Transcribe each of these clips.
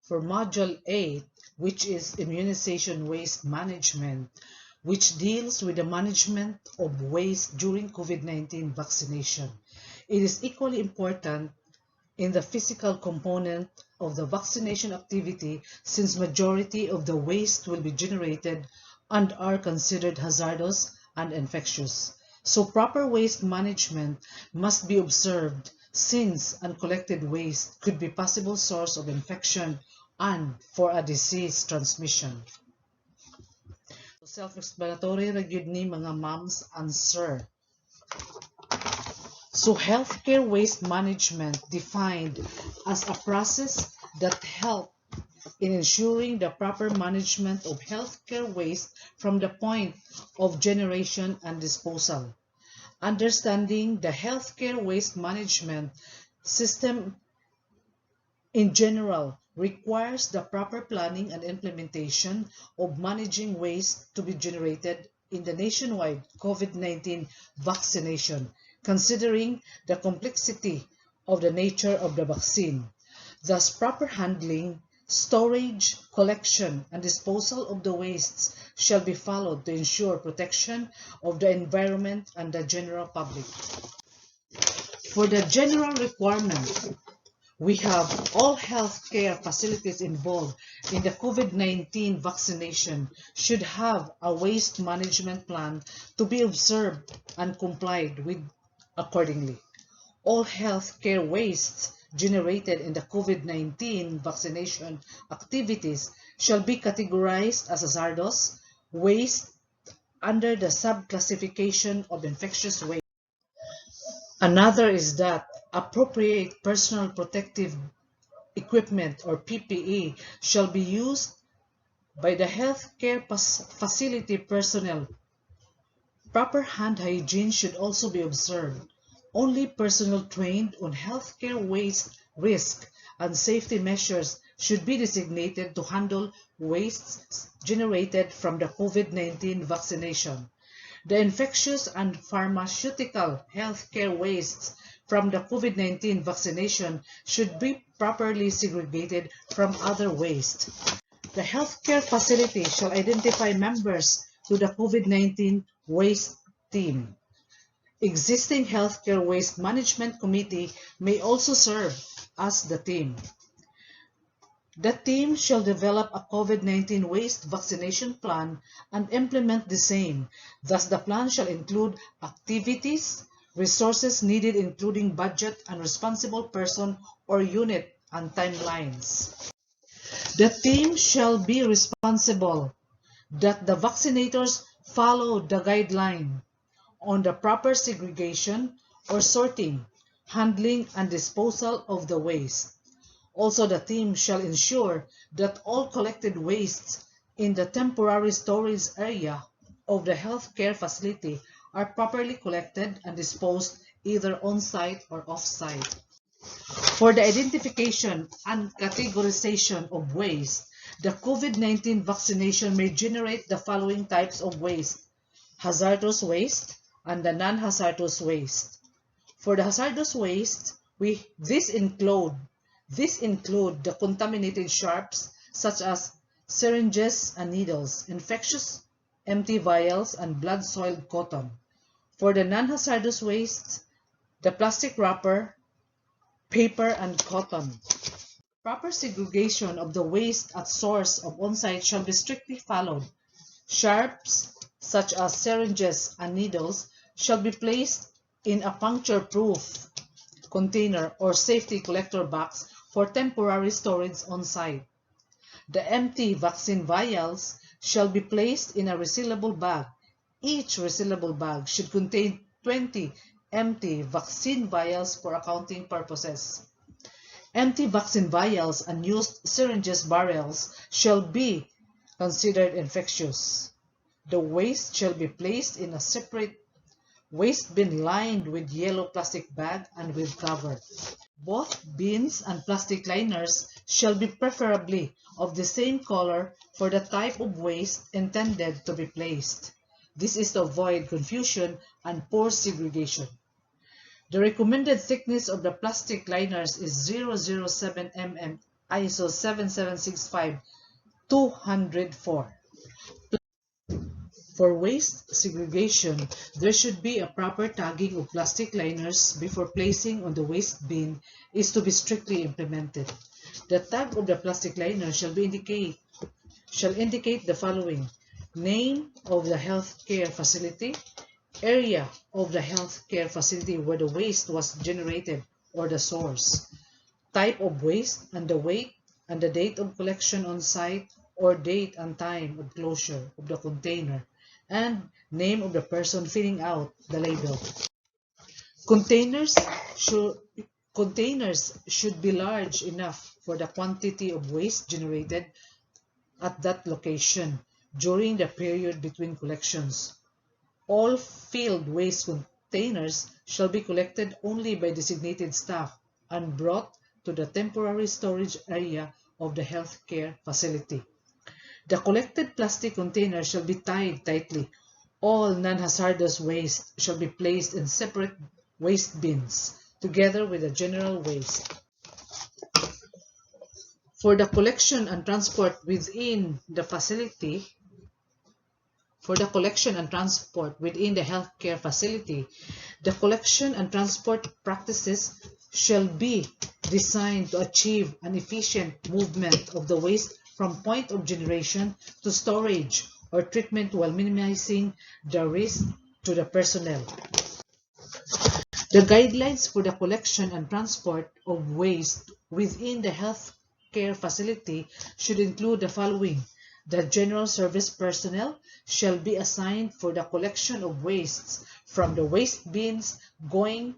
for Module 8, which is Immunization Waste Management, which deals with the management of waste during COVID-19 vaccination. It is equally important in the physical component of the vaccination activity since majority of the waste will be generated and are considered hazardous and infectious. So proper waste management must be observed since uncollected waste could be possible source of infection and for a disease transmission. So self-explanatory ra gyud ni mga moms and sir. So healthcare waste management defined as a process that helps in ensuring the proper management of healthcare waste from the point of generation and disposal. Understanding the healthcare waste management system in general requires the proper planning and implementation of managing waste to be generated in the nationwide COVID-19 vaccination, considering the complexity of the nature of the vaccine. Thus, proper handling, storage, collection, and disposal of the wastes shall be followed to ensure protection of the environment and the general public. For the general requirement, we have all healthcare facilities involved in the COVID-19 vaccination should have a waste management plan to be observed and complied with accordingly. All healthcare wastes generated in the COVID-19 vaccination activities shall be categorized as hazardous waste under the subclassification of infectious waste. Another is that appropriate personal protective equipment or PPE shall be used by the healthcare facility personnel. Proper hand hygiene should also be observed. Only personnel trained on healthcare waste risk and safety measures should be designated to handle wastes generated from the COVID-19 vaccination. The infectious and pharmaceutical healthcare wastes from the COVID-19 vaccination should be properly segregated from other waste. The healthcare facility shall identify members to the COVID-19 waste team. Existing healthcare waste management committee may also serve as the team. The team shall develop a COVID-19 waste vaccination plan and implement the same. Thus, the plan shall include activities, resources needed including budget and responsible person or unit and timelines. The team shall be responsible that the vaccinators follow the guideline on the proper segregation or sorting, handling, and disposal of the waste. Also, the team shall ensure that all collected wastes in the temporary storage area of the healthcare facility are properly collected and disposed either on-site or off-site. For the identification and categorization of waste, the COVID-19 vaccination may generate the following types of waste: hazardous waste and the non-hazardous waste. For the hazardous waste, this include the contaminated sharps such as syringes and needles, infectious empty vials, and blood-soiled cotton. For the non-hazardous waste, the plastic wrapper, paper, and cotton. Proper segregation of the waste at source of on-site shall be strictly followed. Sharps, such as syringes and needles, shall be placed in a puncture-proof container or safety collector box for temporary storage on-site. The empty vaccine vials shall be placed in a resealable bag. Each resealable bag should contain 20 empty vaccine vials for accounting purposes. Empty vaccine vials and used syringes barrels shall be considered infectious. The waste shall be placed in a separate waste bin lined with yellow plastic bag and with cover. Both bins and plastic liners shall be preferably of the same color for the type of waste intended to be placed. This is to avoid confusion and poor segregation. The recommended thickness of the plastic liners is 0.07 mm ISO 7765-204. For waste segregation, there should be a proper tagging of plastic liners before placing on the waste bin is to be strictly implemented. The tag of the plastic liner shall indicate the following: name of the healthcare facility, area of the healthcare facility where the waste was generated or the source, type of waste and the weight and the date of collection on site or date and time of closure of the container, and name of the person filling out the label. Containers should, containers should be large enough for the quantity of waste generated at that location during the period between collections. All filled waste containers shall be collected only by designated staff and brought to the temporary storage area of the healthcare facility. The collected plastic containers shall be tied tightly. All non-hazardous waste shall be placed in separate waste bins, together with the general waste. For the collection and transport within the facility, For the collection and transport within the healthcare facility, the collection and transport practices shall be designed to achieve an efficient movement of the waste from point of generation to storage or treatment while minimizing the risk to the personnel. The guidelines for the collection and transport of waste within the healthcare facility should include the following: the general service personnel shall be assigned for the collection of wastes from the waste bins going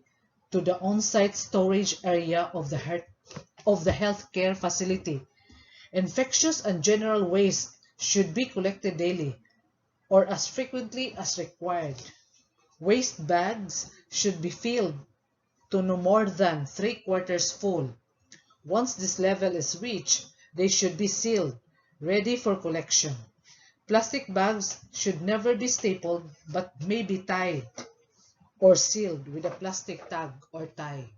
to the on-site storage area of the healthcare facility. Infectious and general waste should be collected daily or as frequently as required. Waste bags should be filled to no more than 3/4 full. Once this level is reached, they should be sealed, ready for collection. Plastic bags should never be stapled but may be tied or sealed with a plastic tag or tie.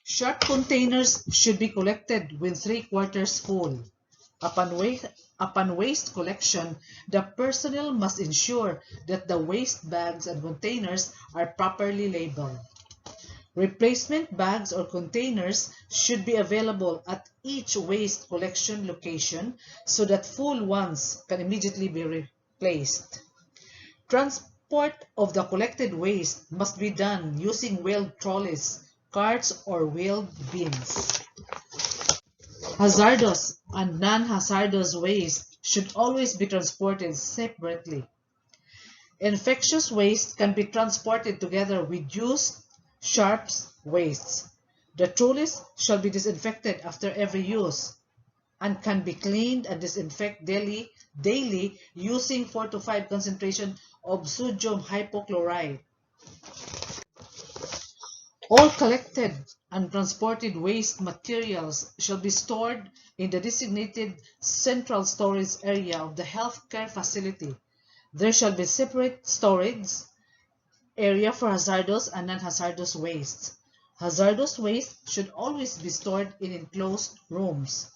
Sharp containers should be collected when 3/4 full. Upon waste collection, the personnel must ensure that the waste bags and containers are properly labeled. Replacement bags or containers should be available at each waste collection location so that full ones can immediately be replaced. Transport of the collected waste must be done using wheeled trolleys, carts, or wheeled bins. Hazardous and non-hazardous waste should always be transported separately. Infectious waste can be transported together with used sharp wastes. The trolleys shall be disinfected after every use and can be cleaned and disinfected daily using 4 to 5 concentration of sodium hypochlorite. All collected and transported waste materials shall be stored in the designated central storage area of the healthcare facility. There shall be separate storage area for hazardous and non-hazardous waste. Hazardous waste should always be stored in enclosed rooms.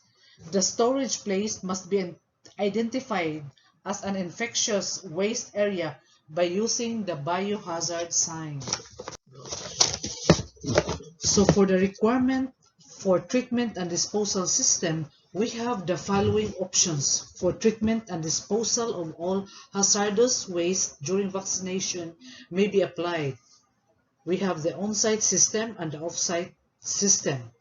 The storage place must be identified as an infectious waste area by using the biohazard sign. So for the requirement for treatment and disposal system, we have the following options for treatment and disposal of all hazardous waste during vaccination may be applied. We have the on-site system and the off-site system.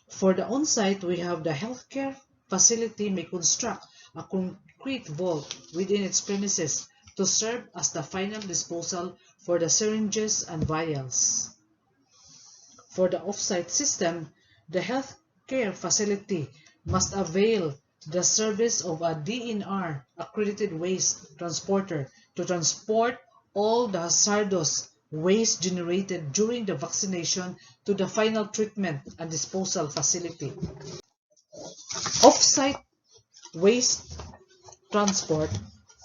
For the on-site, we have the healthcare facility may construct a concrete vault within its premises to serve as the final disposal for the syringes and vials. For the off-site system, the healthcare facility must avail the service of a DNR accredited waste transporter to transport all the hazardous waste generated during the vaccination to the final treatment and disposal facility. Off-site waste transport,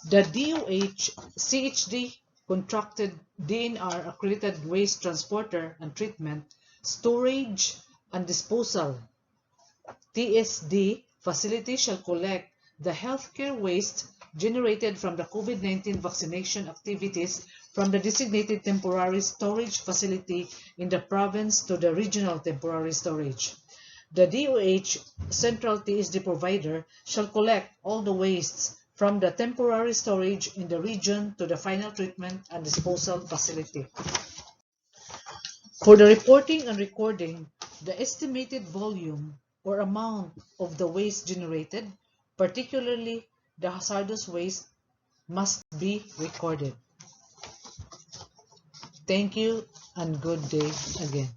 the DOH CHD contracted DNR accredited waste transporter and treatment, storage and disposal TSD facility shall collect the healthcare waste generated from the COVID-19 vaccination activities from the designated temporary storage facility in the province to the regional temporary storage. The DOH central TSD provider shall collect all the wastes from the temporary storage in the region to the final treatment and disposal facility. For the reporting and recording, the estimated volume or amount of the waste generated, particularly the hazardous waste, must be recorded. Thank you and good day again.